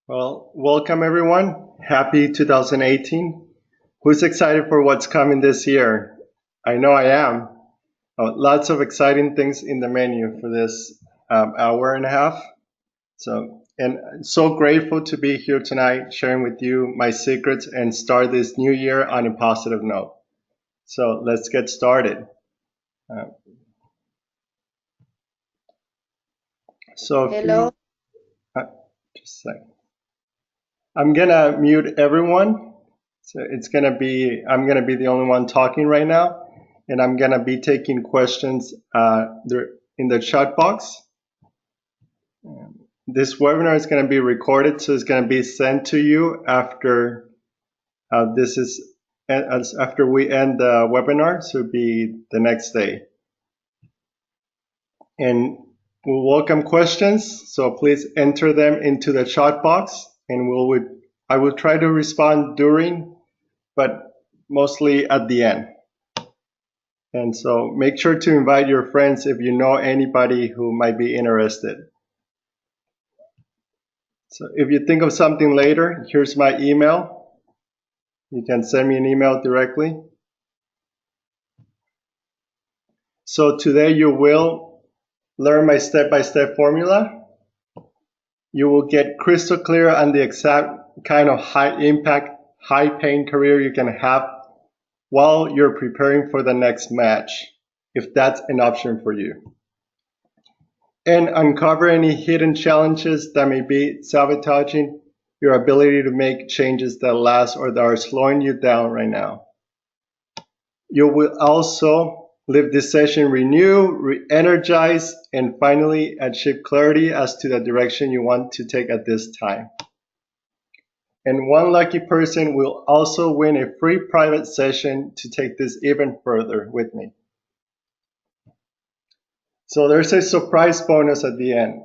Well, welcome everyone. Happy 2018. Who's excited for what's coming this year? I know I am. Lots of exciting things in the menu for this hour and a half. And so grateful to be here tonight, sharing with you my secrets and start this new year on a positive note. So let's get started. Uh, so if Hello. you, uh, just a second. I'm gonna mute everyone. So I'm gonna be the only one talking right now, and I'm gonna be taking questions there in the chat box. This webinar is gonna be recorded, so it's gonna be sent to you after this is after we end the webinar, so it'll be the next day. And we'll welcome questions, so please enter them into the chat box, and I will try to respond during, but mostly at the end. And so make sure to invite your friends if you know anybody who might be interested. So if you think of something later, here's my email. You can send me an email directly. So today you will learn my step-by-step formula. You will get crystal clear on the exact kind of high impact, high pain career you can have while you're preparing for the next match, if that's an option for you. And uncover any hidden challenges that may be sabotaging your ability to make changes that last or that are slowing you down right now. You will also leave this session renewed, re-energized, and finally achieve clarity as to the direction you want to take at this time. And one lucky person will also win a free private session to take this even further with me. So there's a surprise bonus at the end.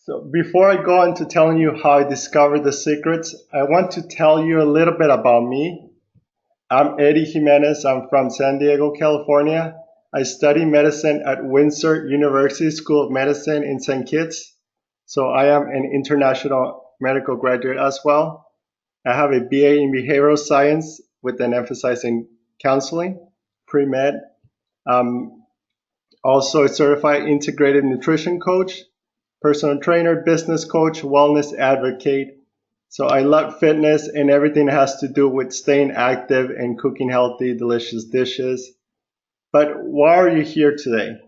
So before I go into telling you how I discovered the secrets, I want to tell you a little bit about me. I'm Eddie Jimenez. I'm from San Diego, California. I study medicine at Windsor University School of Medicine in St. Kitts. So I am an international medical graduate as well. I have a BA in behavioral science with an emphasis in counseling, pre-med. Also a certified integrated nutrition coach, personal trainer, business coach, wellness advocate. So I love fitness and everything that has to do with staying active and cooking healthy, delicious dishes. But why are you here today?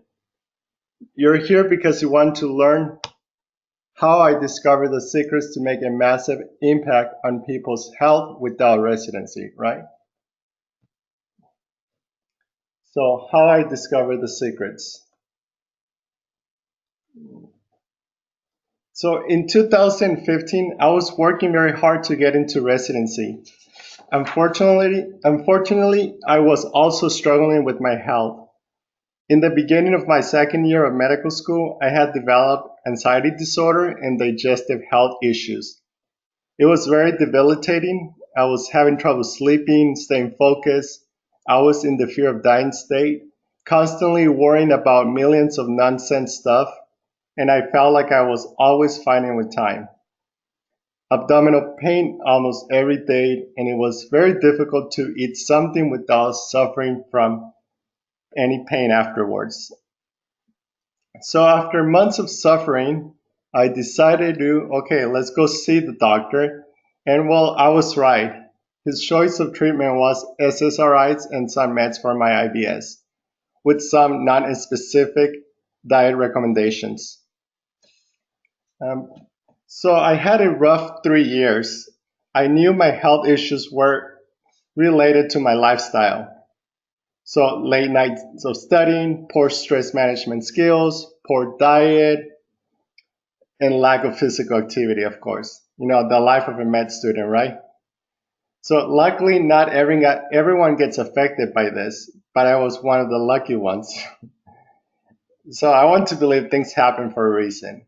You're here because you want to learn how I discovered the secrets to make a massive impact on people's health without residency, right? So how I discovered the secrets. So in 2015, I was working very hard to get into residency. Unfortunately, I was also struggling with my health. In the beginning of my second year of medical school, I had developed anxiety disorder and digestive health issues. It was very debilitating. I was having trouble sleeping, staying focused. I was in the fear of dying state, constantly worrying about millions of nonsense stuff, and I felt like I was always fighting with time. Abdominal pain almost every day, and it was very difficult to eat something without suffering from any pain afterwards. So after months of suffering, I decided okay, let's go see the doctor. And well, I was right. His choice of treatment was SSRIs and some meds for my IBS, with some non-specific diet recommendations. Um, so I had a rough 3 years. I knew my health issues were related to my lifestyle. So late nights of studying, poor stress management skills, poor diet, and lack of physical activity, of course. You know, the life of a med student, right? So luckily, not everyone gets affected by this, but I was one of the lucky ones. So I want to believe things happen for a reason.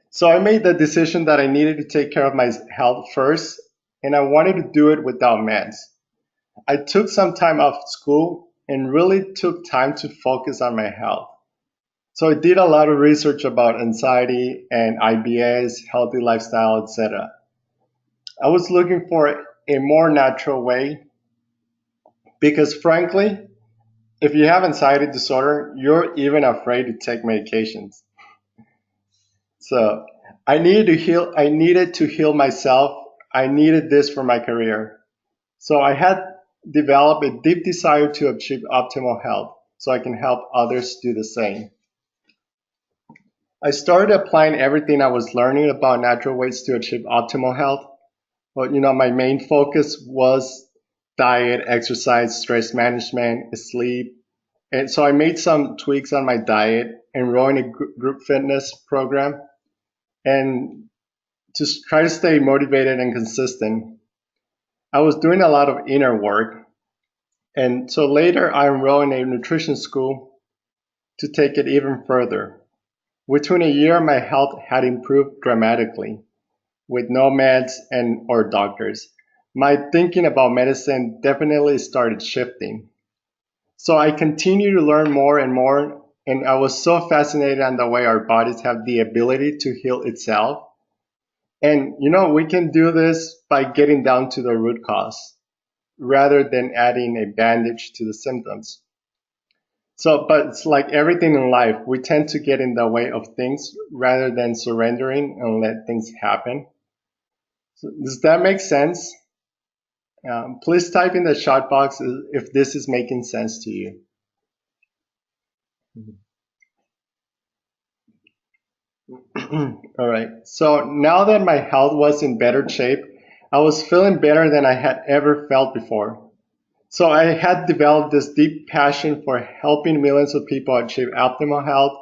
So I made the decision that I needed to take care of my health first, and I wanted to do it without meds. I took some time off school and really took time to focus on my health. So I did a lot of research about anxiety and IBS, healthy lifestyle, etc. I was looking for a more natural way because frankly, if you have anxiety disorder, you're even afraid to take medications. So I needed to heal myself. I needed this for my career. So I had developed a deep desire to achieve optimal health so I can help others do the same. I started applying everything I was learning about natural ways to achieve optimal health. Well, my main focus was diet, exercise, stress management, sleep. And so I made some tweaks on my diet, enrolled in a group fitness program, and just try to stay motivated and consistent. I was doing a lot of inner work. And so later I enrolled in a nutrition school to take it even further. Within a year, my health had improved dramatically with no meds and or doctors. My thinking about medicine definitely started shifting. So I continued to learn more and more, and I was so fascinated on the way our bodies have the ability to heal itself. And we can do this by getting down to the root cause rather than adding a bandage to the symptoms. So, but it's like everything in life, we tend to get in the way of things rather than surrendering and let things happen. So does that make sense? Please type in the chat box if this is making sense to you. All right. So now that my health was in better shape, I was feeling better than I had ever felt before. So I had developed this deep passion for helping millions of people achieve optimal health.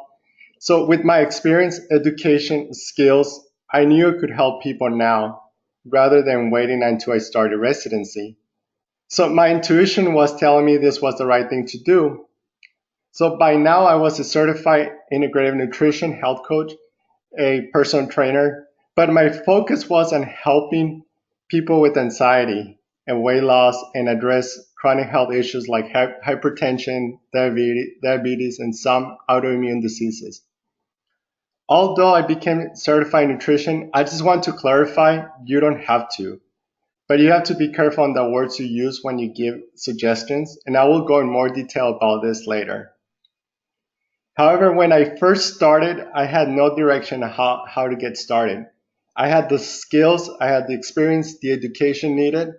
So with my experience, education, skills, I knew I could help people now rather than waiting until I started residency. So my intuition was telling me this was the right thing to do. So by now I was a certified integrative nutrition health coach, a personal trainer, but my focus was on helping people with anxiety and weight loss and address chronic health issues like hypertension, diabetes, and some autoimmune diseases. Although I became certified nutrition, I just want to clarify you don't have to, but you have to be careful on the words you use when you give suggestions, and I will go in more detail about this later. However, when I first started, I had no direction on how to get started. I had the skills, I had the experience, the education needed,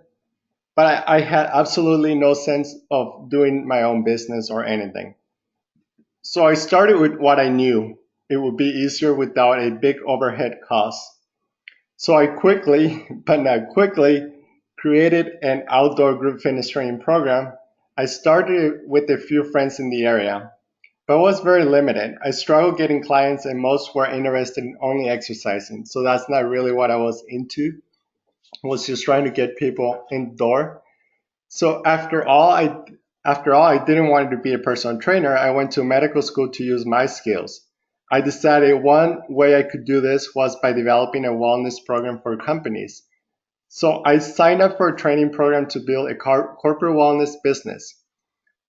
but I had absolutely no sense of doing my own business or anything. So I started with what I knew. It would be easier without a big overhead cost. So I quickly, but not quickly, created an outdoor group fitness training program. I started with a few friends in the area, but was very limited. I struggled getting clients and most were interested in only exercising. So that's not really what I was into. I was just trying to get people indoor. So after all, I didn't want to be a personal trainer. I went to medical school to use my skills. I decided one way I could do this was by developing a wellness program for companies. So I signed up for a training program to build a corporate wellness business,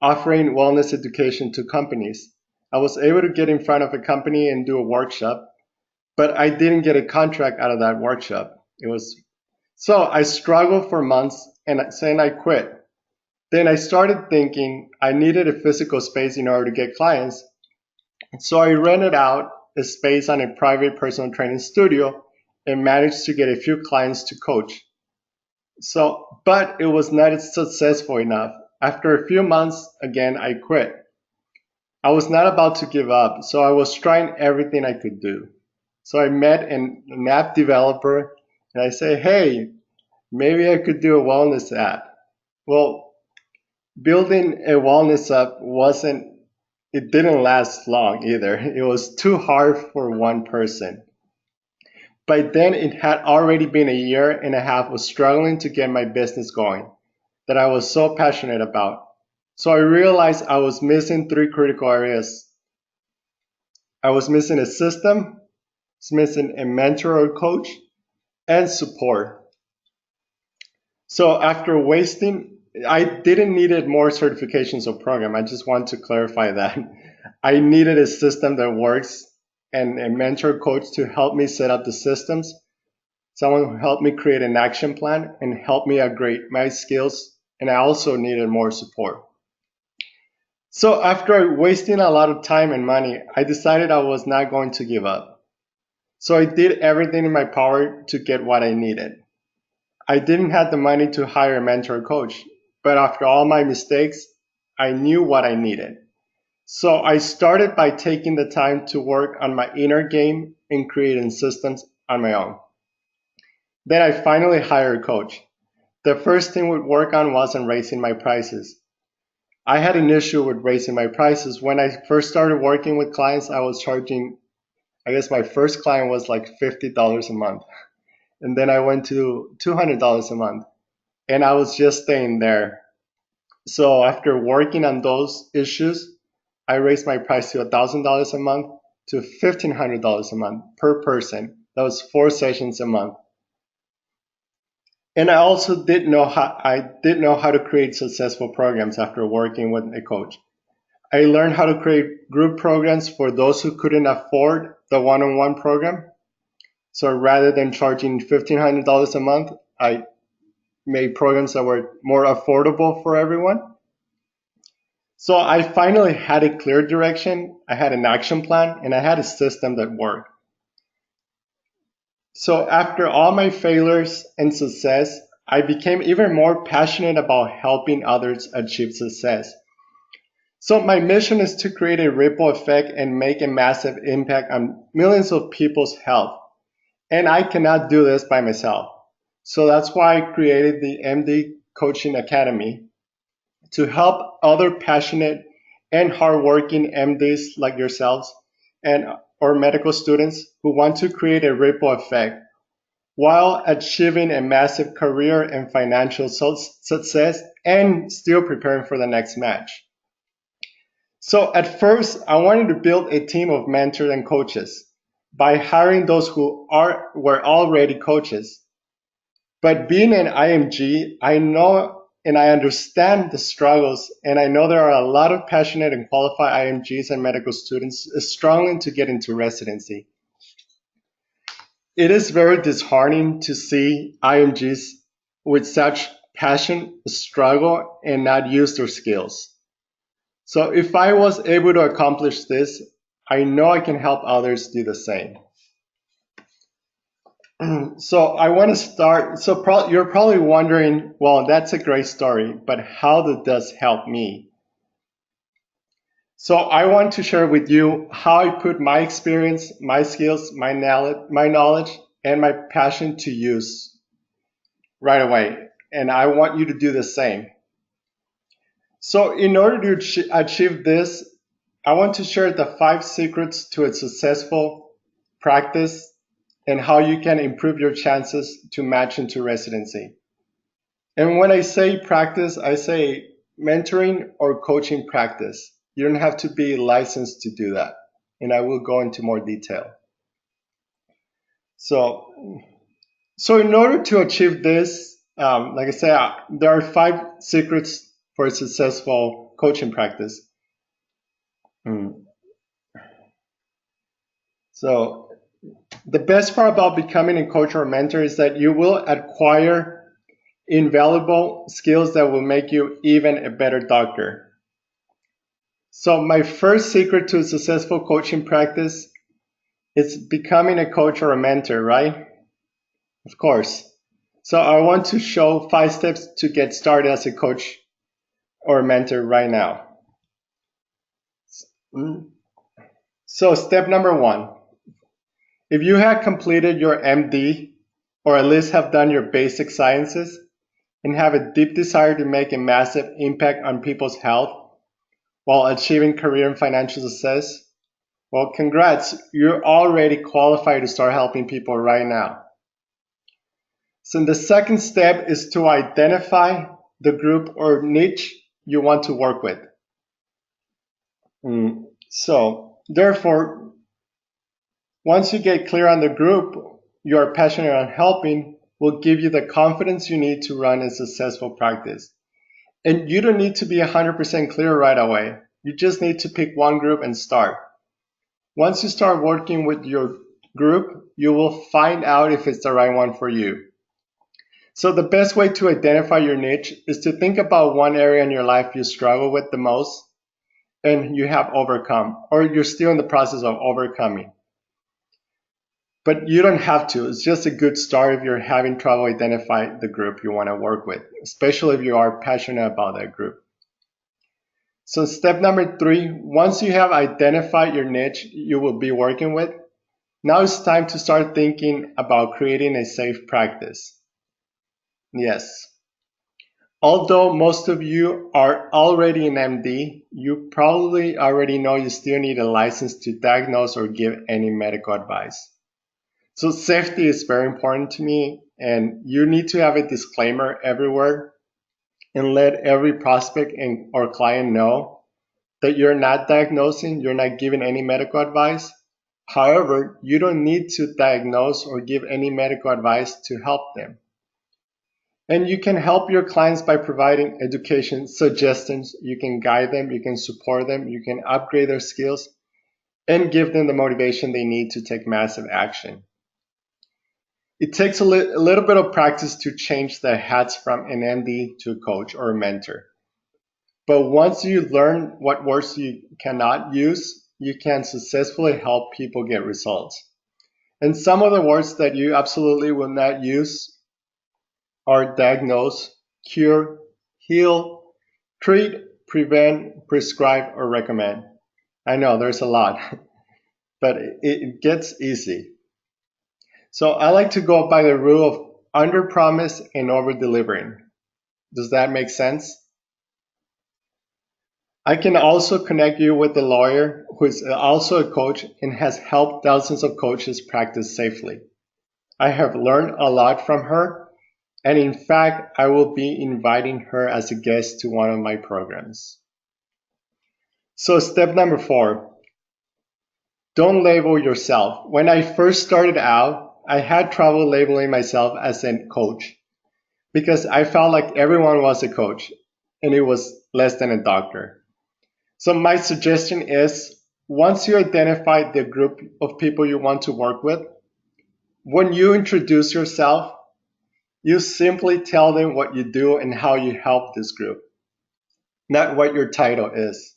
offering wellness education to companies. I was able to get in front of a company and do a workshop, but I didn't get a contract out of that workshop. It was so I struggled for months and then I quit. Then I started thinking I needed a physical space in order to get clients. So I rented out a space on a private personal training studio and managed to get a few clients to coach. So, but it was not successful enough. After a few months, again, I quit. I was not about to give up, so I was trying everything I could do. So I met an app developer and I said, hey, maybe I could do a wellness app. Well, building a wellness app it didn't last long either. It was too hard for one person. By then, it had already been a year and a half of struggling to get my business going that I was so passionate about. So I realized I was missing three critical areas. I was missing a system, was missing a mentor or coach, and support. So after wasting I didn't needed more certifications or program. I just want to clarify that. I needed a system that works and a mentor coach to help me set up the systems, someone who helped me create an action plan and help me upgrade my skills. And I also needed more support. So after wasting a lot of time and money, I decided I was not going to give up. So I did everything in my power to get what I needed. I didn't have the money to hire a mentor coach, but after all my mistakes, I knew what I needed. So I started by taking the time to work on my inner game and creating systems on my own. Then I finally hired a coach. The first thing we worked on wasn't raising my prices. I had an issue with raising my prices. When I first started working with clients, I was charging, I guess my first client was like $50 a month. And then I went to $200 a month. And I was just staying there. So after working on those issues, I raised my price to $1,000 a month to $1,500 a month per person. That was 4 sessions a month. And I did know how to create successful programs after working with a coach. I learned how to create group programs for those who couldn't afford the one-on-one program. So rather than charging $1,500 a month, I made programs that were more affordable for everyone. So I finally had a clear direction, I had an action plan, and I had a system that worked. So after all my failures and success, I became even more passionate about helping others achieve success. So my mission is to create a ripple effect and make a massive impact on millions of people's health. And I cannot do this by myself. So that's why I created the MD Coaching Academy to help other passionate and hardworking MDs like yourselves and or medical students who want to create a ripple effect while achieving a massive career and financial success and still preparing for the next match. So at first, I wanted to build a team of mentors and coaches by hiring those who were already coaches. But being an IMG, I know and I understand the struggles, and I know there are a lot of passionate and qualified IMGs and medical students struggling to get into residency. It is very disheartening to see IMGs with such passion struggle and not use their skills. So if I was able to accomplish this, I know I can help others do the same. So I want to start. So you're probably wondering, well, that's a great story, but how did this help me? So I want to share with you how I put my experience, my skills, my knowledge, and my passion to use right away. And I want you to do the same. So in order to achieve this, I want to share the 5 secrets to a successful practice and how you can improve your chances to match into residency. And when I say practice, I say mentoring or coaching practice. You don't have to be licensed to do that. And I will go into more detail. So in order to achieve this, like I said, there are 5 secrets for a successful coaching practice. So the best part about becoming a coach or a mentor is that you will acquire invaluable skills that will make you even a better doctor. So my first secret to a successful coaching practice is becoming a coach or a mentor, right? Of course. So I want to show 5 steps to get started as a coach or a mentor right now. So step number 1. If you have completed your MD or at least have done your basic sciences and have a deep desire to make a massive impact on people's health while achieving career and financial success, well, congrats, you're already qualified to start helping people right now. So the second step is to identify the group or niche you want to work with. So therefore, once you get clear on the group you are passionate on helping, will give you the confidence you need to run a successful practice. And you don't need to be 100% clear right away. You just need to pick one group and start. Once you start working with your group, you will find out if it's the right one for you. So the best way to identify your niche is to think about one area in your life you struggle with the most and you have overcome, or you're still in the process of overcoming. But you don't have to. It's just a good start if you're having trouble identifying the group you want to work with, especially if you are passionate about that group. So step number 3, once you have identified your niche you will be working with, now it's time to start thinking about creating a safe practice. Yes. Although most of you are already an MD, you probably already know you still need a license to diagnose or give any medical advice. So safety is very important to me, and you need to have a disclaimer everywhere and let every prospect and or client know that you're not diagnosing, you're not giving any medical advice. However, you don't need to diagnose or give any medical advice to help them. And you can help your clients by providing education suggestions. You can guide them, you can support them, you can upgrade their skills, and give them the motivation they need to take massive action. It takes a little bit of practice to change the hats from an MD to a coach or a mentor. But once you learn what words you cannot use, you can successfully help people get results. And some of the words that you absolutely will not use are diagnose, cure, heal, treat, prevent, prescribe, or recommend. I know there's a lot, but it gets easy. So I like to go by the rule of under promise and over delivering. Does that make sense? I can also connect you with a lawyer who is also a coach and has helped thousands of coaches practice safely. I have learned a lot from her, and in fact, I will be inviting her as a guest to one of my programs. So step number 4, don't label yourself. When I first started out, I had trouble labeling myself as a coach because I felt like everyone was a coach and it was less than a doctor. So my suggestion is once you identify the group of people you want to work with, when you introduce yourself, you simply tell them what you do and how you help this group, not what your title is.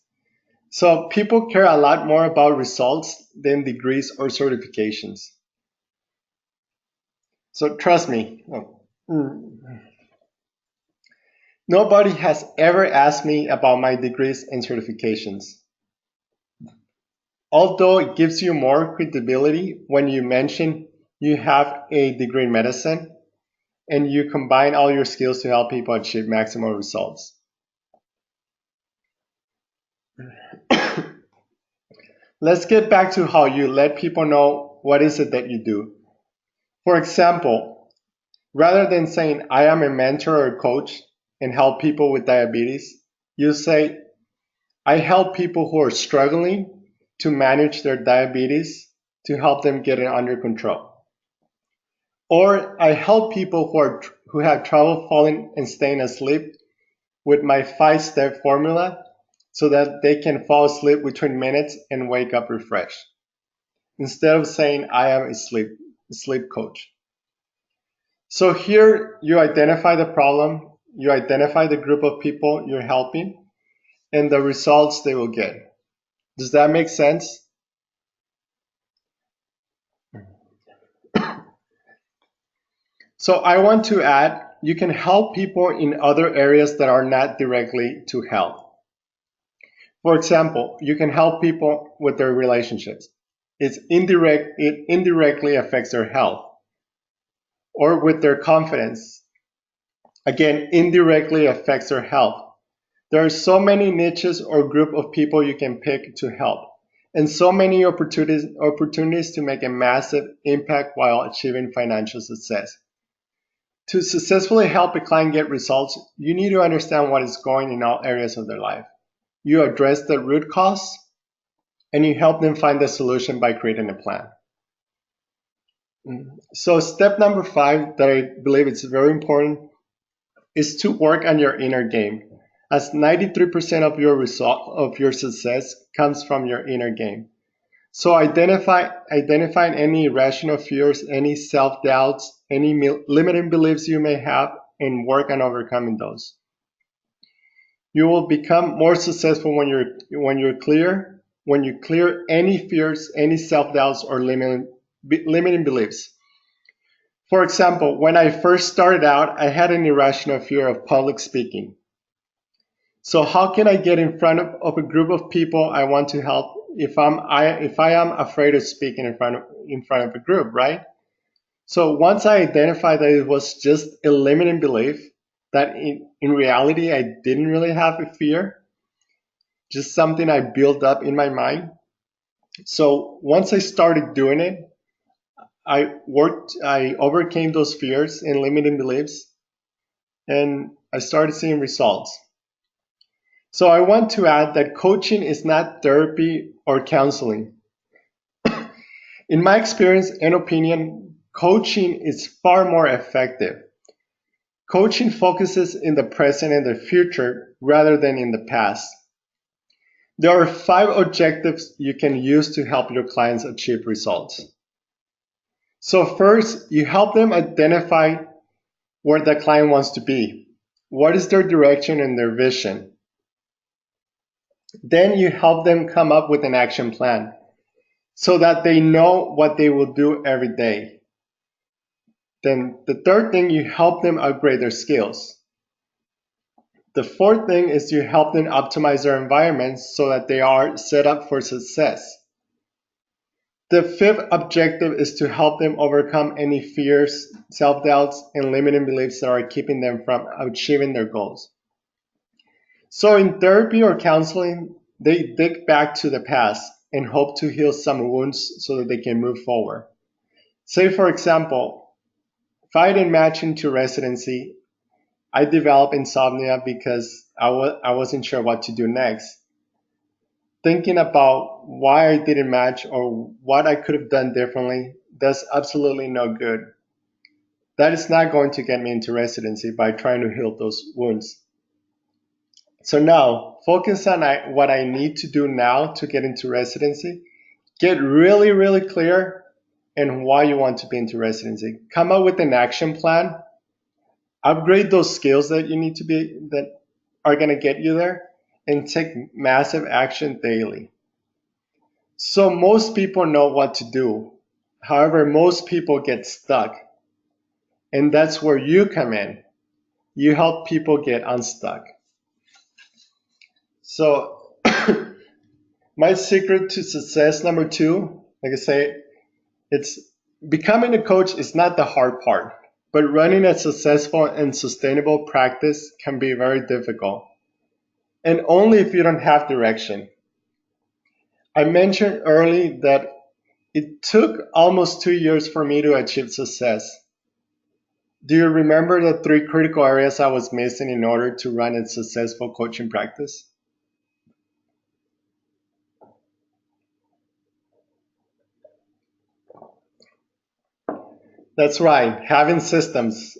So people care a lot more about results than degrees or certifications. So trust me, nobody has ever asked me about my degrees and certifications. Although it gives you more credibility when you mention you have a degree in medicine and you combine all your skills to help people achieve maximum results. Let's get back to how you let people know what is it that you do. For example, rather than saying I am a mentor or a coach and help people with diabetes, you say I help people who are struggling to manage their diabetes to help them get it under control. Or I help people who have trouble falling and staying asleep with my 5-step formula so that they can fall asleep within minutes and wake up refreshed. Instead of saying I am a sleep coach. So here you identify the problem, you identify the group of people you're helping, and the results they will get. Does that make sense? So I want to add, you can help people in other areas that are not directly to health. For example, you can help people with their relationships. It indirectly affects their health. Or with their confidence. Again, indirectly affects their health. There are so many niches or group of people you can pick to help, and so many opportunities to make a massive impact while achieving financial success. To successfully help a client get results, you need to understand what is going in all areas of their life. You address the root cause, and you help them find the solution by creating a plan. So step number 5 that I believe is very important is to work on your inner game. as 93% of your result of your success comes from your inner game. So identifying any irrational fears, any self-doubts, any limiting beliefs you may have, and work on overcoming those. You will become more successful when you clear any fears, any self-doubts, or limiting beliefs. For example, when I first started out, I had an irrational fear of public speaking. So how can I get in front of a group of people I want to help if I am afraid of speaking in front of a group, right? So once I identified that it was just a limiting belief, that in reality I didn't really have a fear, just something I built up in my mind. So once I started doing it, I overcame those fears and limiting beliefs, and I started seeing results. So I want to add that coaching is not therapy or counseling. In my experience and opinion, coaching is far more effective. Coaching focuses in the present and the future rather than in the past. There are 5 objectives you can use to help your clients achieve results. So first, you help them identify where the client wants to be. What is their direction and their vision? Then you help them come up with an action plan so that they know what they will do every day. Then the third thing, you help them upgrade their skills. The fourth thing is you help them optimize their environments so that they are set up for success. The fifth objective is to help them overcome any fears, self-doubts, and limiting beliefs that are keeping them from achieving their goals. So in therapy or counseling, they dig back to the past and hope to heal some wounds so that they can move forward. Say, for example, if I didn't match into residency, I developed insomnia because I wasn't sure what to do next. Thinking about why I didn't match or what I could have done differently does absolutely no good. That is not going to get me into residency by trying to heal those wounds. So now, focus on what I need to do now to get into residency. Get really, really clear and why you want to be into residency. Come up with an action plan. Upgrade those skills that are going to get you there, and take massive action daily. So most people know what to do. However, most people get stuck. And that's where you come in. You help people get unstuck. So my secret to success number 2, like I say, it's becoming a coach is not the hard part, but running a successful and sustainable practice can be very difficult. And only if you don't have direction. I mentioned early that it took almost 2 years for me to achieve success. Do you remember the 3 critical areas I was missing in order to run a successful coaching practice? That's right, having systems.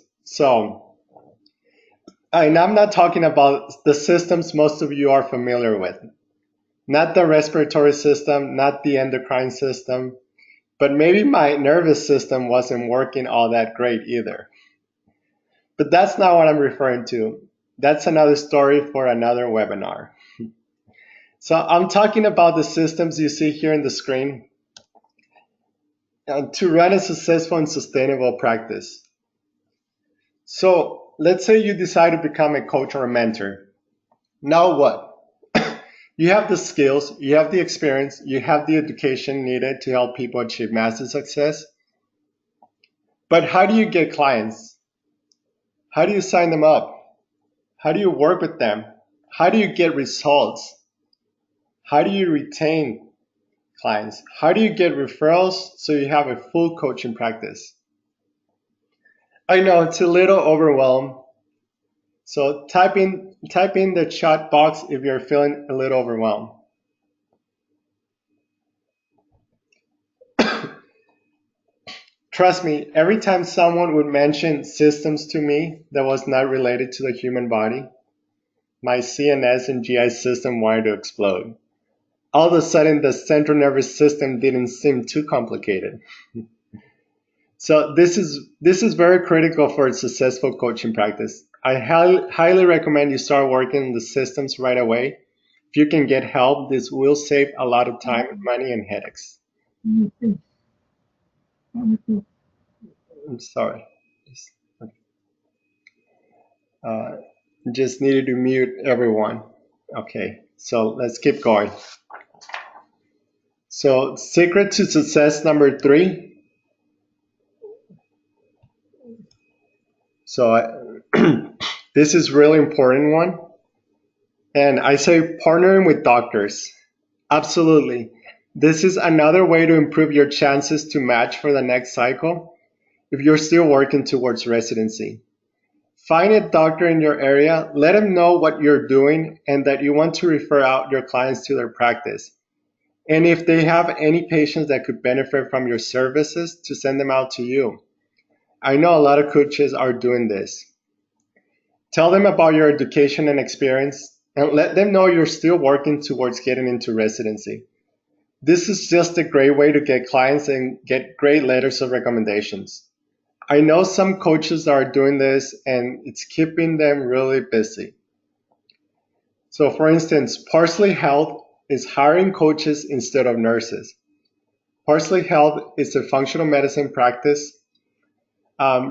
And I'm not talking about the systems most of you are familiar with. Not the respiratory system, not the endocrine system, but maybe my nervous system wasn't working all that great either. But that's not what I'm referring to. That's another story for another webinar. So I'm talking about the systems you see here in the screen to run a successful and sustainable practice. So let's say you decide to become a coach or a mentor. Now what? You have the skills, you have the experience, you have the education needed to help people achieve massive success. But how do you get clients? How do you sign them up? How do you work with them? How do you get results? How do you retain clients? How do you get referrals so you have a full coaching practice? I know it's a little overwhelmed. So type in the chat box if you're feeling a little overwhelmed. Trust me, every time someone would mention systems to me that was not related to the human body, my CNS and GI system wanted to explode. All of a sudden, the central nervous system didn't seem too complicated. So this is very critical for a successful coaching practice. I highly recommend you start working on the systems right away. If you can get help, this will save a lot of time, money, and headaches. I'm sorry. Uh, just needed to mute everyone. Okay, so let's keep going. So secret to success number 3. So this is really important one. And I say partnering with doctors. Absolutely. This is another way to improve your chances to match for the next cycle if you're still working towards residency. Find a doctor in your area, let them know what you're doing and that you want to refer out your clients to their practice. And if they have any patients that could benefit from your services, to send them out to you. I know a lot of coaches are doing this. Tell them about your education and experience and let them know you're still working towards getting into residency. This is just a great way to get clients and get great letters of recommendations. I know some coaches are doing this and it's keeping them really busy. So for instance, Parsley Health is hiring coaches instead of nurses. Parsley Health is a functional medicine practice.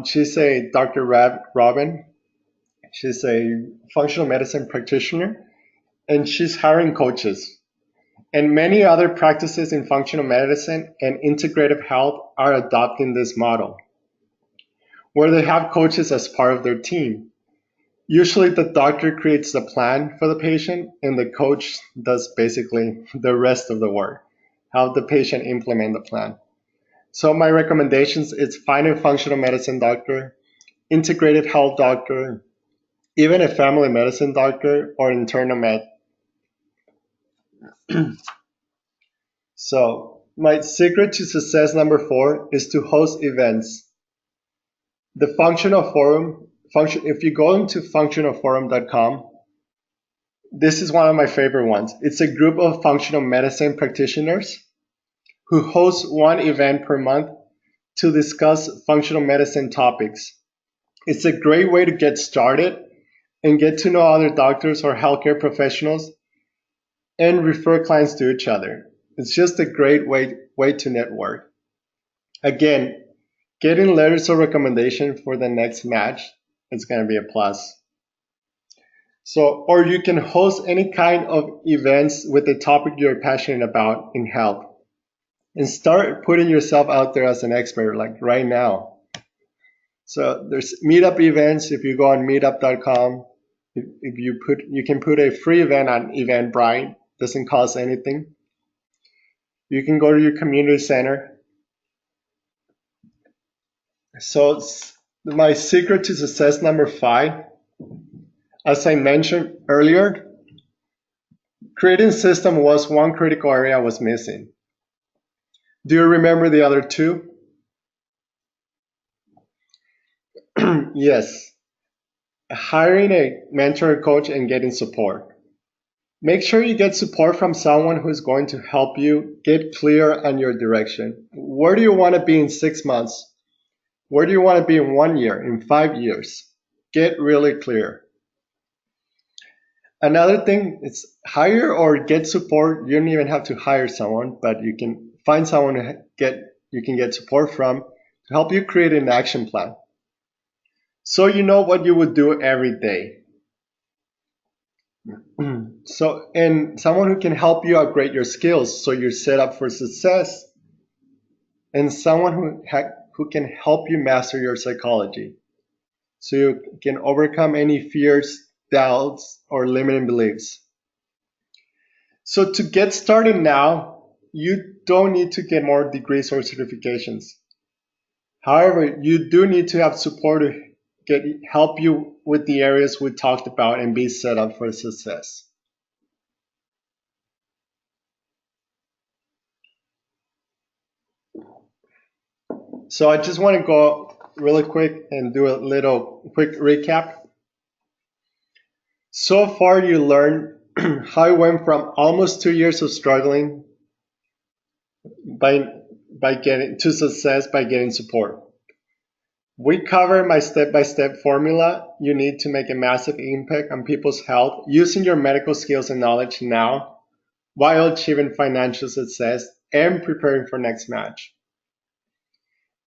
She's a Dr. Robin. She's a functional medicine practitioner and she's hiring coaches. And many other practices in functional medicine and integrative health are adopting this model, where they have coaches as part of their team. Usually the doctor creates the plan for the patient and the coach does basically the rest of the work, how the patient implement the plan. So my recommendations is find a functional medicine doctor, integrative health doctor, even a family medicine doctor or internal med. So my secret to success number 4 is to host events. The functional forum, if you go into functionalforum.com, this is one of my favorite ones. It's a group of functional medicine practitioners who host one event per month to discuss functional medicine topics. It's a great way to get started and get to know other doctors or healthcare professionals and refer clients to each other. It's just a great way to network. Again, getting letters of recommendation for the next match is going to be a plus. So, or you can host any kind of events with the topic you're passionate about in health and start putting yourself out there as an expert, like right now. So there's meetup events. If you go on meetup.com, if you can put a free event on Eventbrite, doesn't cost anything. You can go to your community center. So my secret to success number 5, as I mentioned earlier, creating system was one critical area I was missing. Do you remember the other 2? Yes. Hiring a mentor or coach and getting support. Make sure you get support from someone who's going to help you get clear on your direction. Where do you want to be in 6 months? Where do you want to be in 1 year, in 5 years? Get really clear. Another thing is hire or get support. You don't even have to hire someone, but you can find someone you can get support from to help you create an action plan. So you know what you would do every day. So, and someone who can help you upgrade your skills so you're set up for success, and someone who can help you master your psychology so you can overcome any fears, doubts, or limiting beliefs. So to get started now, you don't need to get more degrees or certifications. However, you do need to have support to help you with the areas we talked about and be set up for success. So I just want to go really quick and do a little quick recap. So far, you learned how I went from almost 2 years of struggling by by getting to success by getting support. We cover my step-by-step formula you need to make a massive impact on people's health using your medical skills and knowledge now while achieving financial success and preparing for next match.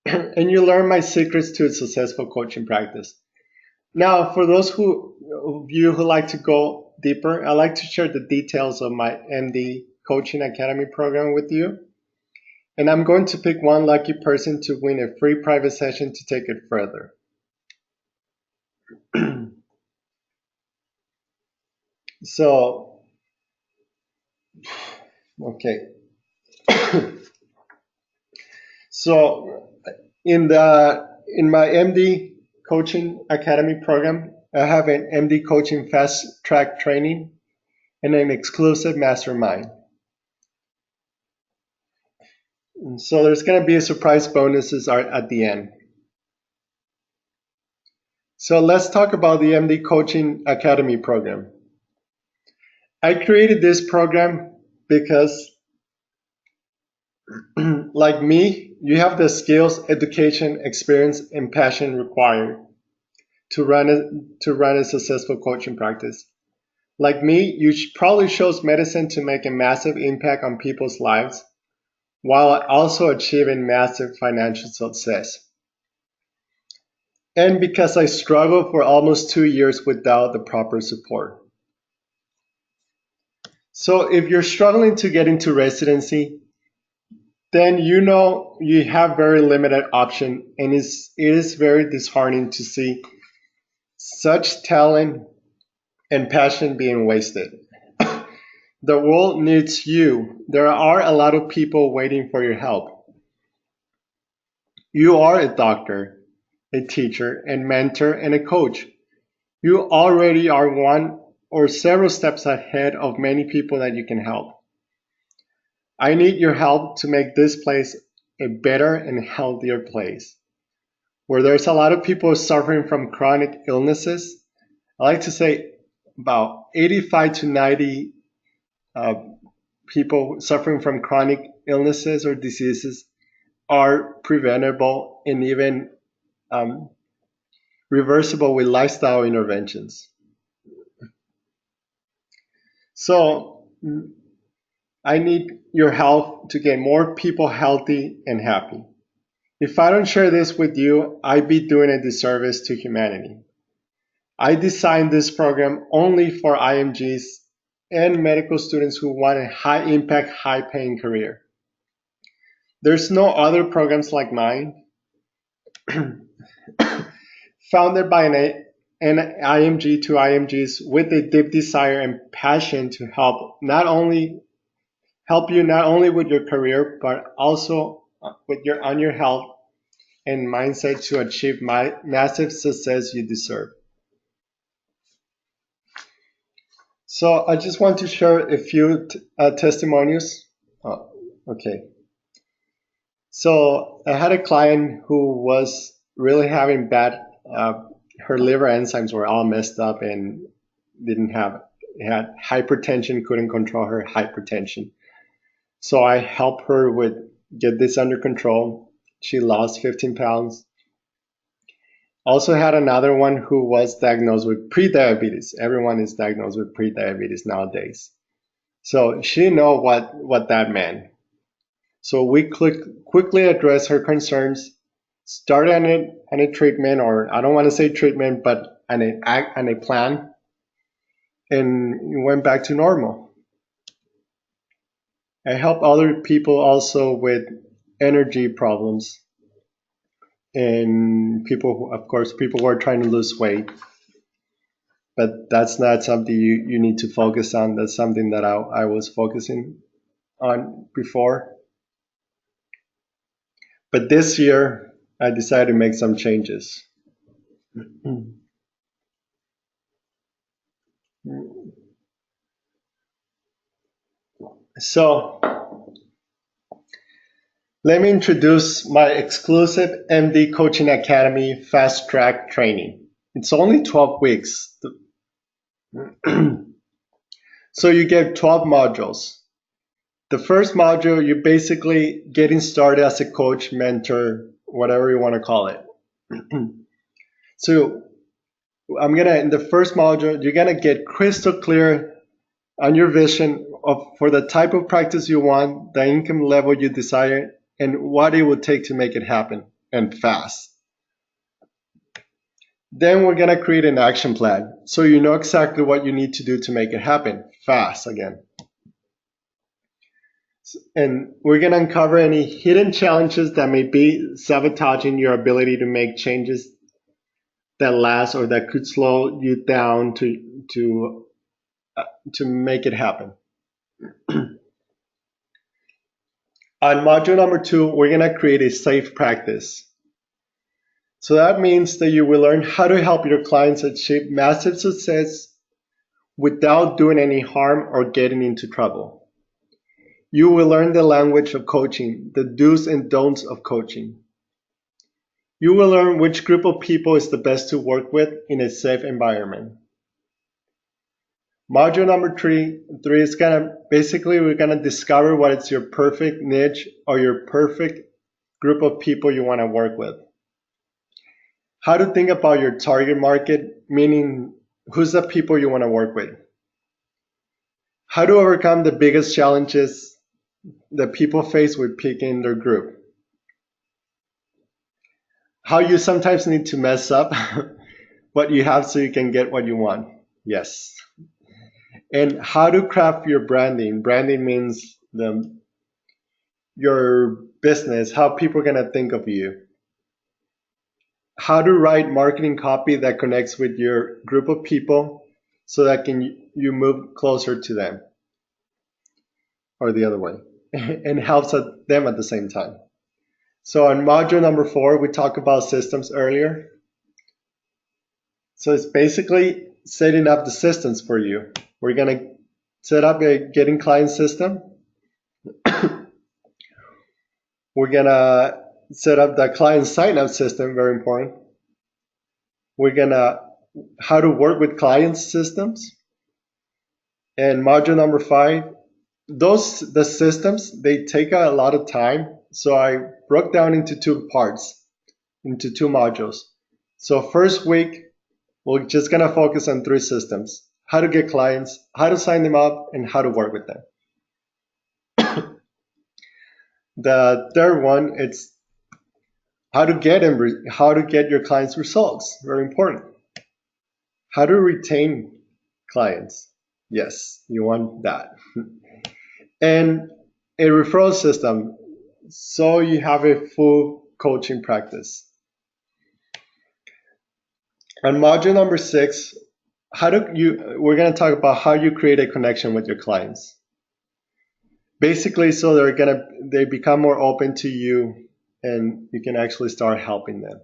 And you learn my secrets to a successful coaching practice. Now, for those of you who like to go deeper, I'd like to share the details of my MD Coaching Academy program with you. And I'm going to pick one lucky person to win a free private session to take it further. So, okay. So, in my MD Coaching Academy program, I have an MD Coaching Fast Track training and an exclusive mastermind. So there's going to be a surprise bonuses at the end. So let's talk about the MD Coaching Academy program. I created this program because, like me, you have the skills, education, experience, and passion required to run a successful coaching practice. Like me, you probably chose medicine to make a massive impact on people's lives while also achieving massive financial success. And because I struggled for almost 2 years without the proper support. So if you're struggling to get into residency, then you know you have very limited option, and it is very disheartening to see such talent and passion being wasted. The world needs you. There are a lot of people waiting for your help. You are a doctor, a teacher, and mentor, and a coach. You already are one or several steps ahead of many people that you can help. I need your help to make this place a better and healthier place. Where there's a lot of people suffering from chronic illnesses, I like to say about 85 to 90 uh, people suffering from chronic illnesses or diseases are preventable and even um, reversible with lifestyle interventions. So I need your help to get more people healthy and happy. If I don't share this with you, I'd be doing a disservice to humanity. I designed this program only for IMGs and medical students who want a high impact, high paying career. There's no other programs like mine founded by an IMG to IMGs with a deep desire and passion to help you not only with your career but also with your health and mindset to achieve my massive success you deserve. So I just want to share a few testimonials. Okay. So I had a client who was really having her liver enzymes were all messed up and didn't have, had hypertension, couldn't control her hypertension. So I helped her with get this under control. She lost 15 pounds. Also had another one who was diagnosed with prediabetes. Everyone is diagnosed with prediabetes nowadays. So she know what that meant. So we quickly addressed her concerns, started on a treatment, or I don't want to say treatment, but on a plan, and went back to normal. I help other people also with energy problems and people, of course, people who are trying to lose weight. But that's not something you need to focus on. That's something that I was focusing on before. But this year, I decided to make some changes. So let me introduce my exclusive MD Coaching Academy Fast Track Training. It's only 12 weeks. So you get 12 modules. The first module, you're basically getting started as a coach, mentor, whatever you want to call it. So in the first module, you're gonna get crystal clear on your vision for the type of practice you want, the income level you desire, and what it would take to make it happen, and fast. Then we're gonna create an action plan, so you know exactly what you need to do to make it happen, fast again. And we're gonna uncover any hidden challenges that may be sabotaging your ability to make changes that last or that could slow you down to make it happen. On module number 2, we're going to create a safe practice. So that means that you will learn how to help your clients achieve massive success without doing any harm or getting into trouble. You will learn the language of coaching, the do's and don'ts of coaching. You will learn which group of people is the best to work with in a safe environment. Module number three is we're gonna discover what is your perfect niche or your perfect group of people you want to work with. How to think about your target market, meaning who's the people you want to work with. How to overcome the biggest challenges that people face with picking their group. How you sometimes need to mess up what you have so you can get what you want. Yes. And how to craft your branding. Branding means your business, how people are going to think of you. How to write marketing copy that connects with your group of people so that you move closer to them, or the other way, and helps them at the same time. So on module number 4, we talked about systems earlier. So it's basically setting up the systems for you. We're going to set up a getting client system. We're going to set up the client sign-up system, very important. We're going to how to work with clients systems. And module number 5, the systems, they take a lot of time. So I broke down into 2 parts, into 2 modules. So first week, we're just going to focus on 3 systems: how to get clients, how to sign them up, and how to work with them. The third one, it's how to get your clients results. Very important. How to retain clients. Yes, you want that. And a referral system, so you have a full coaching practice. On module number 6, we're going to talk about how you create a connection with your clients. Basically, so they become more open to you, and you can actually start helping them.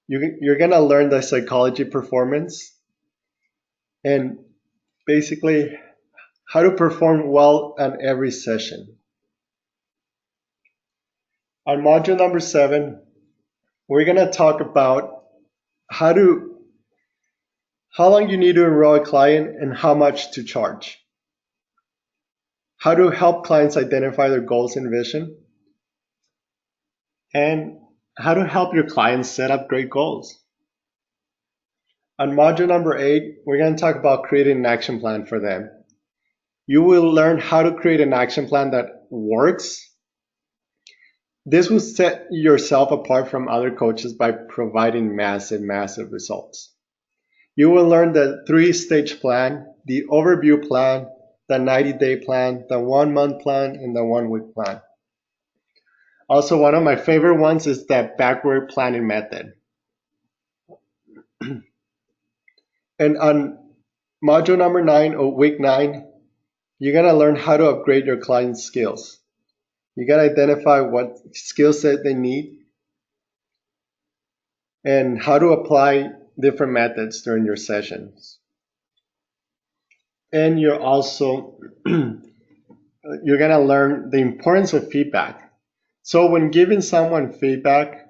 You're going to learn the psychology performance, and basically how to perform well on every session. On module number 7, we're going to talk about how long you need to enroll a client and how much to charge. How to help clients identify their goals and vision, and how to help your clients set up great goals. On module number 8, we're going to talk about creating an action plan for them. You will learn how to create an action plan that works. This will set yourself apart from other coaches by providing massive results. You will learn the 3-stage plan, the overview plan, the 90-day plan, the 1-month plan, and the 1-week plan. Also, one of my favorite ones is the backward planning method. And on module number 9, or week 9, you're going to learn how to upgrade your client's skills. You got to identify what skill set they need and how to apply different methods during your sessions. And you're going to learn the importance of feedback. So when giving someone feedback,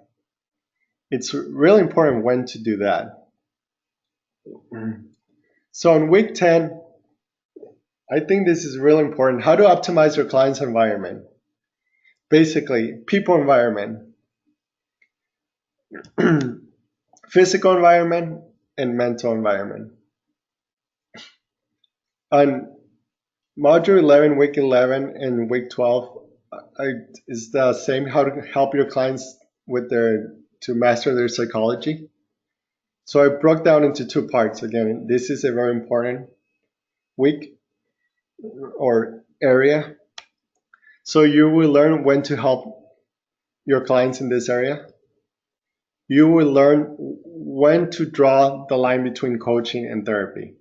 it's really important when to do that. So in week 10, I think this is really important. How to optimize your client's environment. Basically, people environment, physical environment, and mental environment. On module 11, week 11, and week 12 is the same how to help your clients with to master their psychology. So I broke down into two parts. Again, this is a very important week or area. So you will learn when to help your clients in this area. You will learn when to draw the line between coaching and therapy.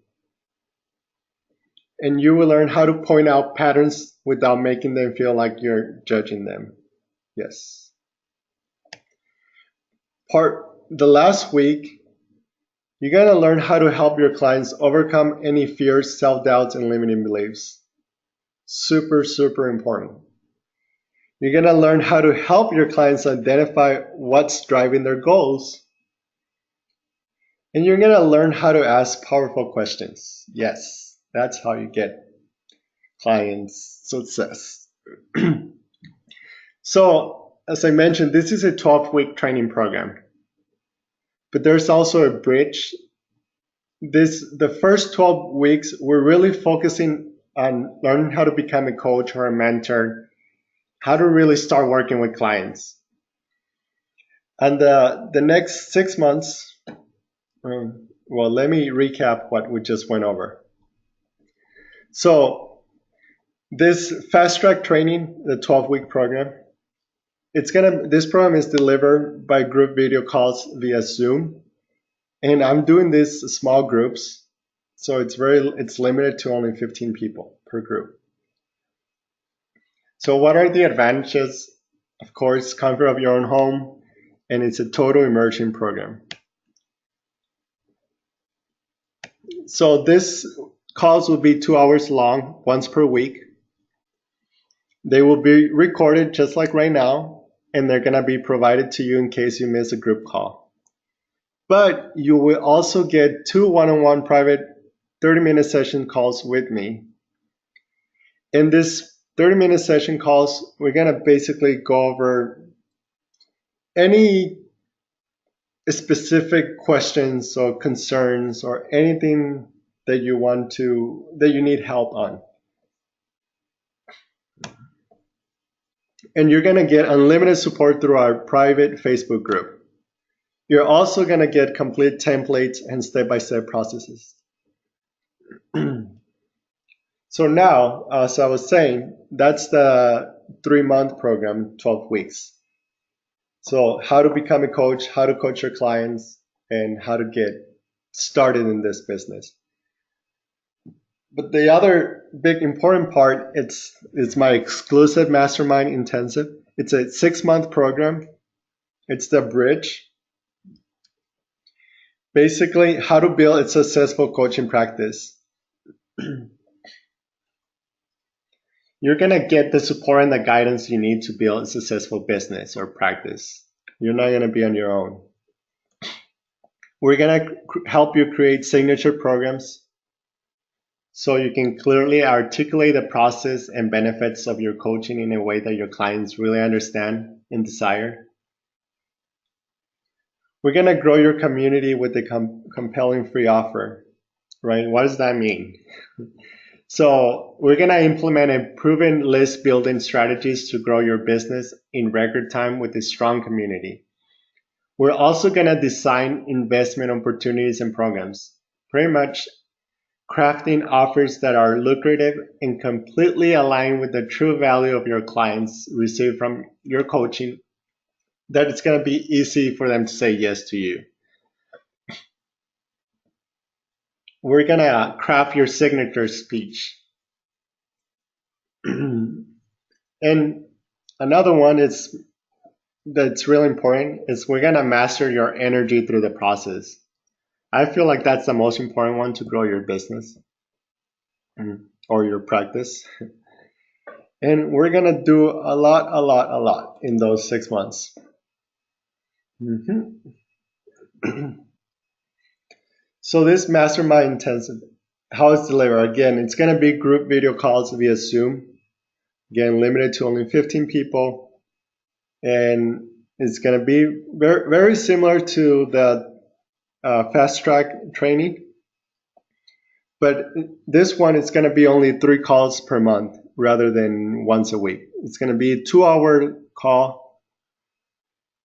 And you will learn how to point out patterns without making them feel like you're judging them. Yes. The last week, you're going to learn how to help your clients overcome any fears, self-doubts, and limiting beliefs. Super, super important. You're going to learn how to help your clients identify what's driving their goals. And you're going to learn how to ask powerful questions. Yes, that's how you get clients' success. So, as I mentioned, this is a 12-week training program. But there's also a bridge. The first 12 weeks, we're really focusing on learning how to become a coach or a mentor, how to really start working with clients. And the next 6 months, well, let me recap what we just went over. So this fast track training, the 12-week program, this program is delivered by group video calls via Zoom. And I'm doing this small groups. So it's limited to only 15 people per group. So what are the advantages? Of course, comfort of your own home, and it's a total immersion program. So this calls will be 2 hours long, once per week. They will be recorded just like right now, and they're going to be provided to you in case you miss a group call. But you will also get 2 one-on-one private 30-minute session calls with me. In this 30-minute session calls, we're going to basically go over any specific questions or concerns or anything that you need help on. And you're going to get unlimited support through our private Facebook group. You're also going to get complete templates and step-by-step processes. So now, as I was saying, that's the 3-month program, 12 weeks. So how to become a coach, how to coach your clients, and how to get started in this business. But the other big important part, it's my exclusive mastermind intensive. It's a 6-month program. It's the bridge. Basically, how to build a successful coaching practice. You're going to get the support and the guidance you need to build a successful business or practice. You're not going to be on your own. We're going to help you create signature programs so you can clearly articulate the process and benefits of your coaching in a way that your clients really understand and desire. We're going to grow your community with a compelling free offer, right? What does that mean? So we're going to implement a proven list building strategies to grow your business in record time with a strong community. We're also going to design investment opportunities and programs, pretty much crafting offers that are lucrative and completely aligned with the true value of your clients receive from your coaching, that it's going to be easy for them to say yes to you. We're going to craft your signature speech. And another one that's really important is we're going to master your energy through the process. I feel like that's the most important one to grow your business or your practice. And we're going to do a lot in those 6 months. So this mastermind intensive, how it's delivered. Again, it's going to be group video calls via Zoom. Again, limited to only 15 people. And it's going to be very, very similar to the fast track training. But this one is going to be only 3 calls per month rather than once a week. It's going to be a 2-hour call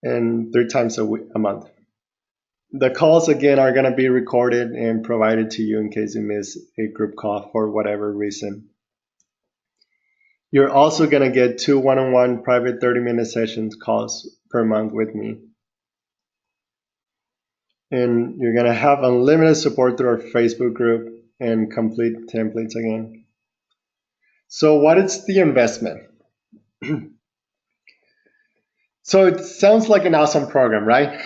and 3 times a month. The calls again are going to be recorded and provided to you in case you miss a group call for whatever reason. You're also going to get 2 one-on-one private 30-minute sessions calls per month with me. And you're going to have unlimited support through our Facebook group and complete templates again. So what is the investment? So it sounds like an awesome program, right?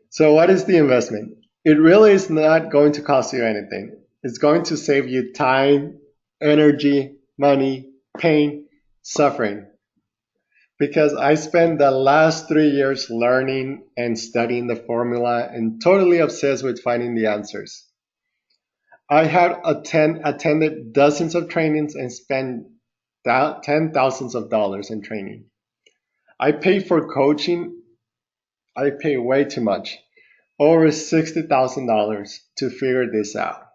So what is the investment? It really is not going to cost you anything. It's going to save you time, energy, money, pain, suffering. Because I spent the last 3 years learning and studying the formula and totally obsessed with finding the answers. I had attended dozens of trainings and spent $10,000s of dollars in training. I paid for coaching. I paid way too much, over $60,000 to figure this out.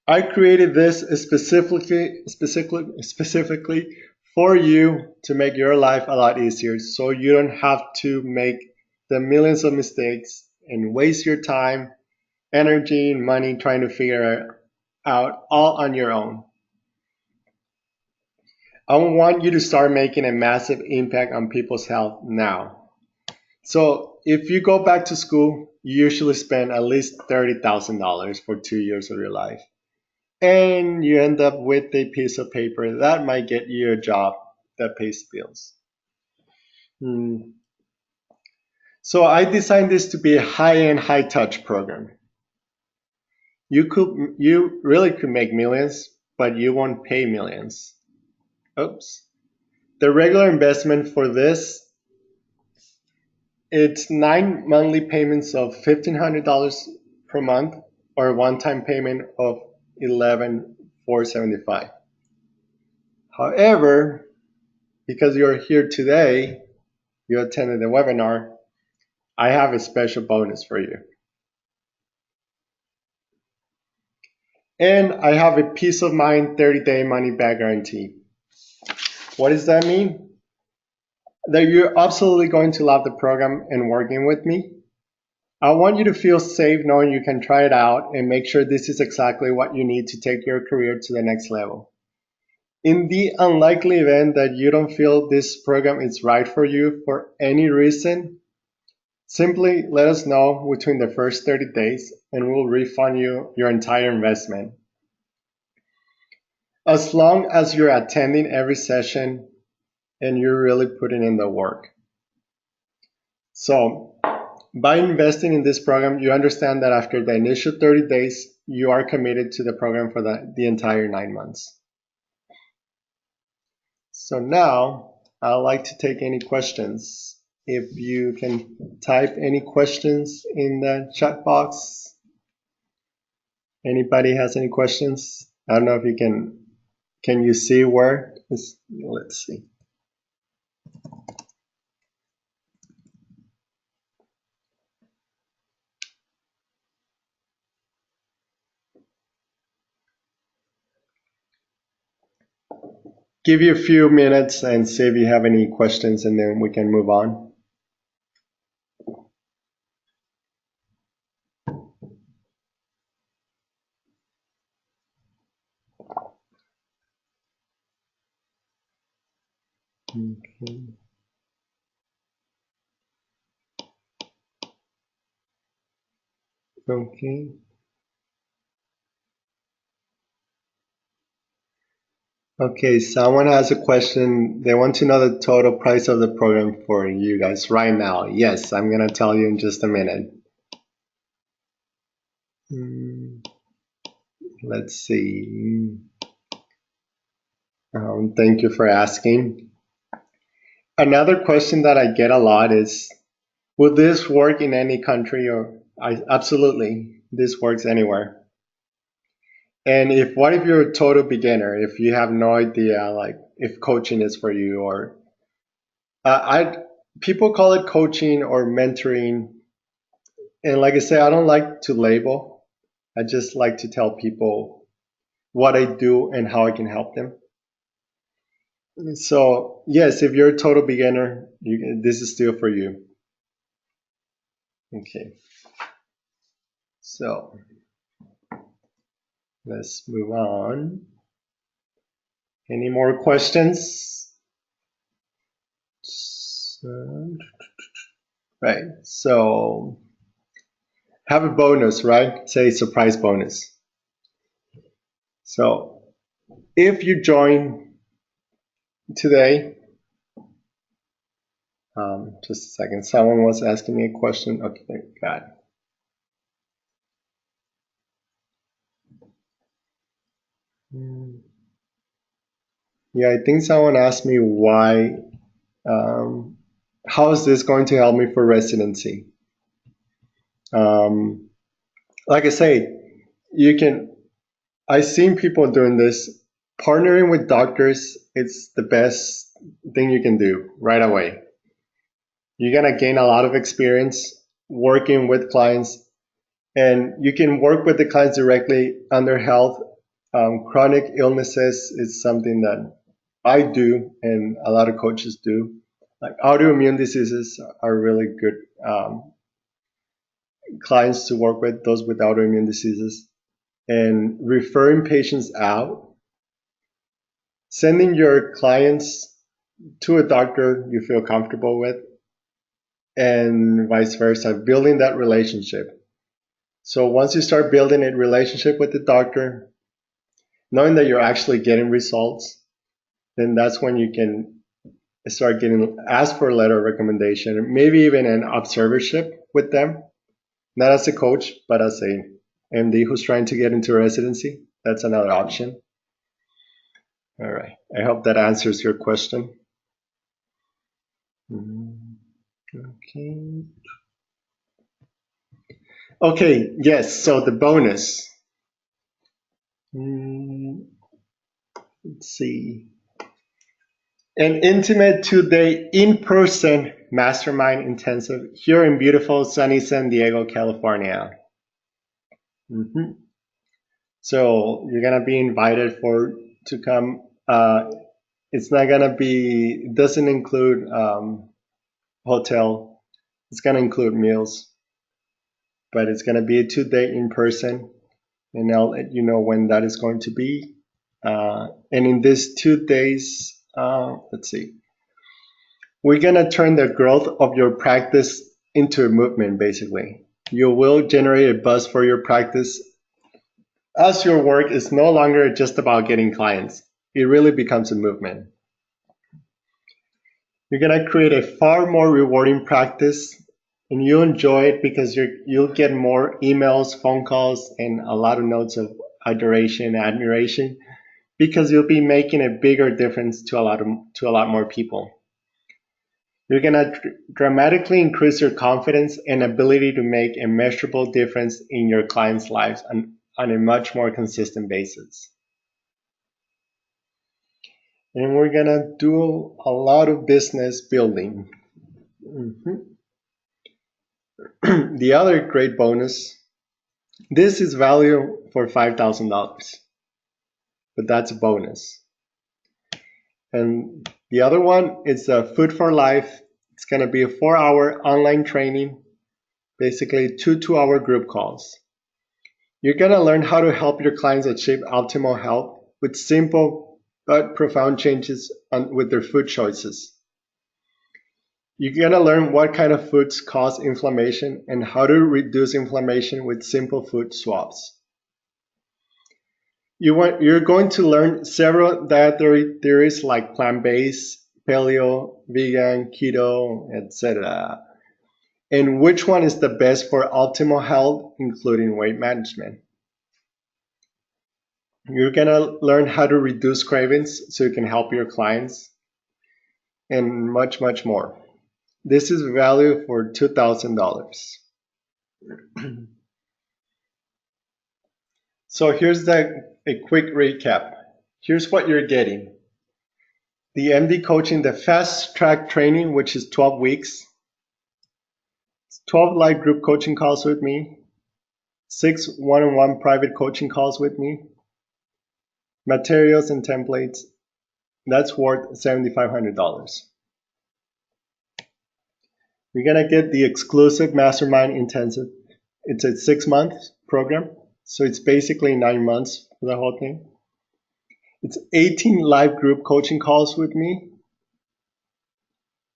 I created this specifically for you to make your life a lot easier, so you don't have to make the millions of mistakes and waste your time, energy, and money trying to figure it out all on your own. I want you to start making a massive impact on people's health now. So if you go back to school, you usually spend at least $30,000 for 2 years of your life. And you end up with a piece of paper that might get you a job that pays bills. So I designed this to be a high-end, high-touch program. You really could make millions, but you won't pay millions. Oops. The regular investment for this, it's 9 monthly payments of $1,500 per month or a one-time payment of $11,475. However, because you're here today, you attended the webinar, I have a special bonus for you. And I have a peace of mind 30-day money back guarantee. What does that mean? That you're absolutely going to love the program and working with me. I want you to feel safe knowing you can try it out and make sure this is exactly what you need to take your career to the next level. In the unlikely event that you don't feel this program is right for you for any reason, simply let us know between the first 30 days and we'll refund you your entire investment. As long as you're attending every session and you're really putting in the work. So, by investing in this program, you understand that after the initial 30 days, you are committed to the program for the entire 9 months. So now, I'd like to take any questions. If you can type any questions in the chat box. Anybody has any questions? I don't know if you can you see where? Let's see. Give you a few minutes and see if you have any questions and then we can move on. Okay. Okay. Okay, someone has a question. They want to know the total price of the program for you guys right now. Yes, I'm going to tell you in just a minute. Let's see. Thank you for asking. Another question that I get a lot is, will this work in any country or I absolutely. This works anywhere. And if what if you're a total beginner? If you have no idea, like if coaching is for you, or I people call it coaching or mentoring. And like I say, I don't like to label. I just like to tell people what I do and how I can help them. So yes, if you're a total beginner, this is still for you. Okay, so let's move on. Any more questions? Right. So have a bonus, right? Say surprise bonus. So if you join today, just a second. Someone was asking me a question. Okay, got it. Yeah, I think someone asked me why. Um, how is this going to help me for residency? Um, like I say, you can. I've seen people doing this. Partnering with doctors, it's the best thing you can do right away. You're gonna gain a lot of experience working with clients, and you can work with the clients directly on their health. Chronic illnesses is something that I do, and a lot of coaches do. Like autoimmune diseases are really good clients to work with, those with autoimmune diseases, and referring patients out, sending your clients to a doctor you feel comfortable with, and vice versa, building that relationship. So once you start building a relationship with the doctor, knowing that you're actually getting results, then that's when you can start getting ask for a letter of recommendation, maybe even an observership with them, not as a coach, but as a MD who's trying to get into residency. That's another option. All right. I hope that answers your question. Okay. Okay. Yes. So the bonus. Let's see. An intimate 2-day in-person mastermind intensive here in beautiful sunny San Diego, California. Mhm. So you're gonna be invited for to come. It's not gonna be. It doesn't include hotel. It's gonna include meals, but it's gonna be a 2-day in person, and I'll let you know when that is going to be. And in these 2 days, let's see, we're gonna turn the growth of your practice into a movement. Basically, you will generate a buzz for your practice as your work is no longer just about getting clients. It really becomes a movement. You're gonna create a far more rewarding practice, and you'll enjoy it because you'll get more emails, phone calls, and a lot of notes of adoration, admiration, because you'll be making a bigger difference to a lot more people. You're gonna dramatically increase your confidence and ability to make a measurable difference in your clients' lives on a much more consistent basis. And we're gonna do a lot of business building. Mhm. The other great bonus, this is value for $5,000, but that's a bonus. And the other one is Food for Life. It's going to be a 4-hour online training, basically 2 2-hour group calls. You're going to learn how to help your clients achieve optimal health with simple but profound changes with their food choices. You're going to learn what kind of foods cause inflammation and how to reduce inflammation with simple food swaps. You're going to learn several dietary theories like plant-based, paleo, vegan, keto, etc. And which one is the best for optimal health, including weight management. You're going to learn how to reduce cravings so you can help your clients, and much, much more. This is value for $2,000. So here's a quick recap. Here's what you're getting. The MD coaching, the fast track training, which is 12 weeks, 12 live group coaching calls with me, 6 one-on-one private coaching calls with me, materials and templates. That's worth $7,500. You're going to get the exclusive mastermind intensive. It's a 6-month program, so it's basically 9 months for the whole thing. It's 18 live group coaching calls with me,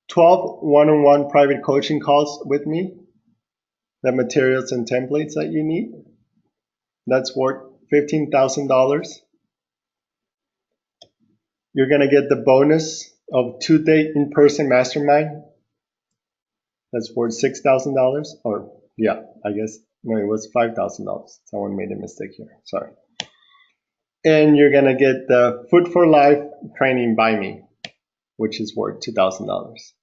12 one-on-one private coaching calls with me, the materials and templates that you need. That's worth $15,000. You're going to get the bonus of 2-day in-person mastermind. That's worth $6,000. Or, yeah, I guess, no, it was $5,000. Someone made a mistake here. Sorry. And you're going to get the Food for Life training by me, which is worth $2,000.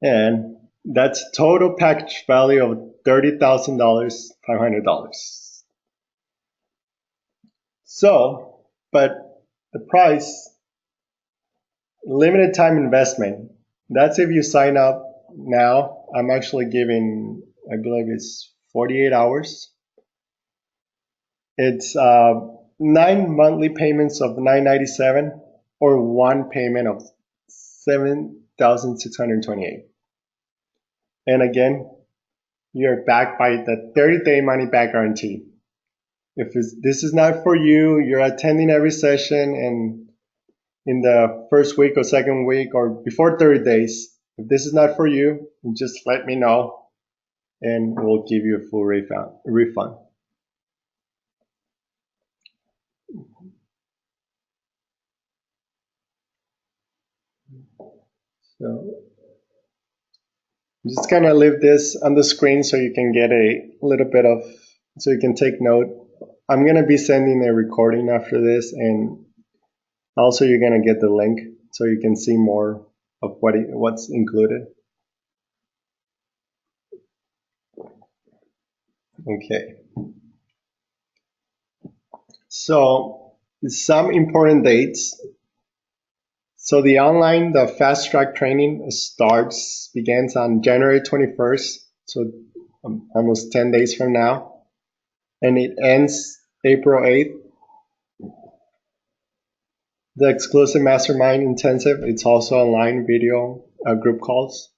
And that's total package value of $30,500. So, but the price, limited time investment, that's if you sign up now. I'm actually giving, I believe it's 48 hours. It's 9 monthly payments of $997 or 1 payment of $7,628. And again, you're backed by the 30-day money back guarantee. If this is not for you, you're attending every session, and in the first week or second week or before 30 days, if this is not for you, just let me know and we'll give you a full refund. So I'm just gonna leave this on the screen so you can get a little bit of, so you can take note. I'm gonna be sending a recording after this, and also you're gonna get the link so you can see more of what's included. Okay. So some important dates. So the fast track training begins on January 21st, so almost 10 days from now, and it ends April 8th. The exclusive mastermind intensive, it's also online video group calls.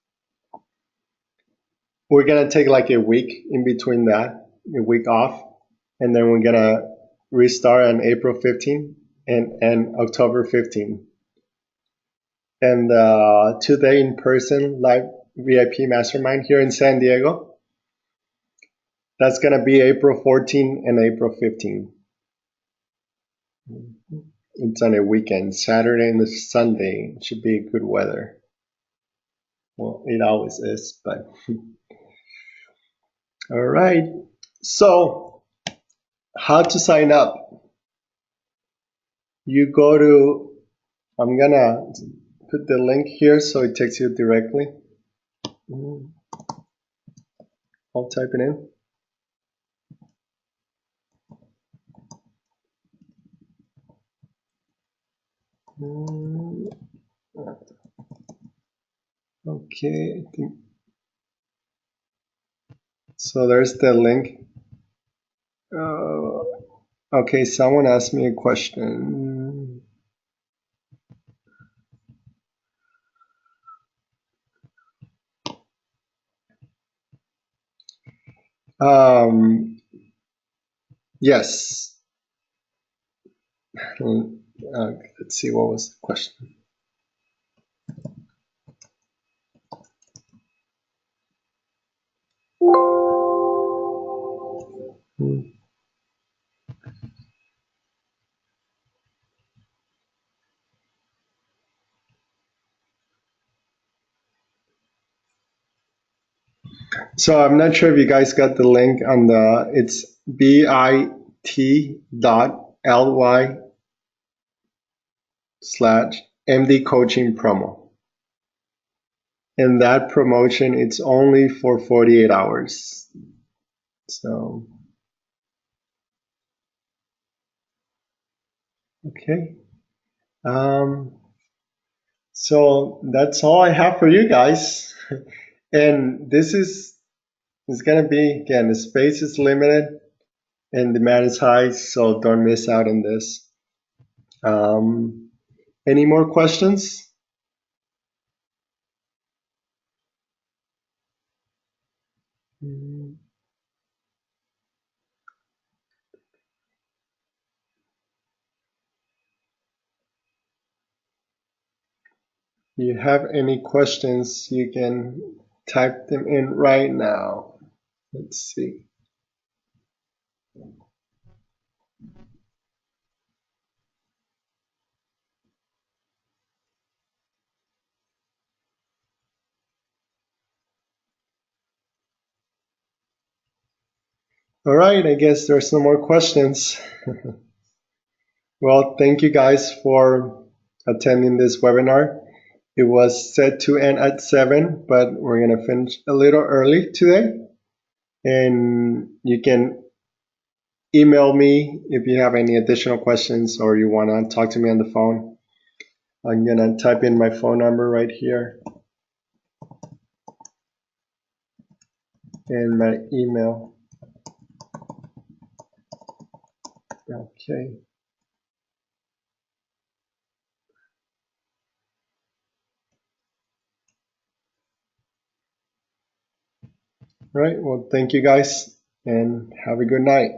We're gonna take like a week in between that, a week off, and then we're gonna restart on April 15th and October 15th. And 2-day in-person live VIP mastermind here in San Diego. That's going to be April 14 and April 15. It's on a weekend, Saturday and Sunday. It should be good weather. Well, it always is, but all right. So, how to sign up? You go to, I'm going to put the link here so it takes you directly. I'll type it in. Okay, I think so. There's the link. Okay, someone asked me a question. Yes. Let's see, what was the question? So I'm not sure if you guys got the link on it's bit.ly/MD coaching promo. And that promotion, it's only for 48 hours. So, okay. Um, so that's all I have for you guys. And this is gonna be, again, the space is limited and demand is high, so don't miss out on this. Any more questions? Do you have any questions? You can type them in right now. Let's see. All right, I guess there's no more questions. Well, thank you guys for attending this webinar. It was set to end at 7, but we're going to finish a little early today. And you can email me if you have any additional questions or you want to talk to me on the phone. I'm going to type in my phone number right here and my email. Okay. All right. Well, thank you guys and have a good night.